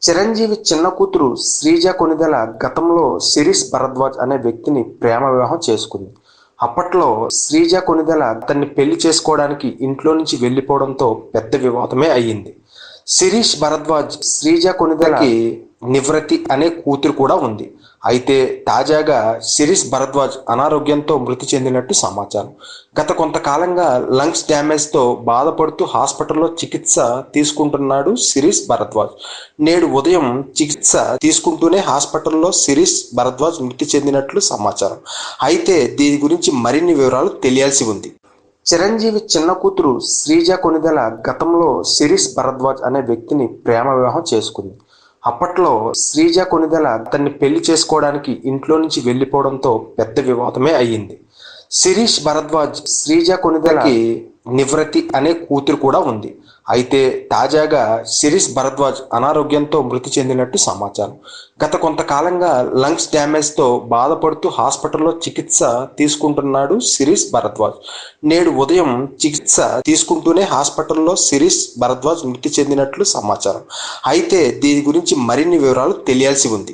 చిరంజీవి చిన్న కూతురు శ్రీజ కొణిదెల గతంలో శిరీష్ భరద్వాజ్ అనే వ్యక్తిని ప్రేమ వివాహం చేసుకుంది. అప్పట్లో శ్రీజ కొణిదెల అతన్ని పెళ్లి చేసుకోవడానికి ఇంట్లో నుంచి వెళ్లిపోవడంతో పెద్ద వివాదమే అయ్యింది. శిరీష్ భరద్వాజ్ శ్రీజ కొణిదెలకి నివ్రతి అనే కూతురు కూడా ఉంది. అయితే తాజాగా శిరీష్ భరద్వాజ్ అనారోగ్యంతో మృతి చెందినట్టు సమాచారం. గత కొంతకాలంగా లంగ్స్ డ్యామేజ్తో బాధపడుతూ హాస్పిటల్లో చికిత్స తీసుకుంటున్నాడు శిరీష్ భరద్వాజ్. నేడు ఉదయం చికిత్స తీసుకుంటూనే హాస్పిటల్లో శిరీష్ భరద్వాజ్ మృతి చెందినట్లు సమాచారం. అయితే దీని గురించి మరిన్ని వివరాలు తెలియాల్సి ఉంది. చిరంజీవి చిన్న కూతురు శ్రీజ కొణిదెల గతంలో శిరీష్ భరద్వాజ్ అనే వ్యక్తిని ప్రేమ వివాహం చేసుకుంది. అప్పట్లో శ్రీజ కొణిదెల అతన్ని పెళ్లి చేసుకోవడానికి ఇంట్లో నుంచి వెళ్లిపోవడంతో పెద్ద వివాదమే అయ్యింది. శిరీష్ భరద్వాజ్ శ్రీజ కొణిదెలకి నివ్రతి అనే కూతురు కూడా ఉంది. అయితే తాజాగా శిరీష్ భరద్వాజ్ అనారోగ్యంతో మృతి చెందినట్టు సమాచారం. గత కొంతకాలంగా లంగ్స్ డ్యామేజ్తో బాధపడుతూ హాస్పిటల్లో చికిత్స తీసుకుంటున్నాడు శిరీష్ భరద్వాజ్. నేడు ఉదయం చికిత్స తీసుకుంటూనే హాస్పిటల్లో శిరీష్ భరద్వాజ్ మృతి చెందినట్లు సమాచారం. అయితే దీని గురించి మరిన్ని వివరాలు తెలియాల్సి ఉంది.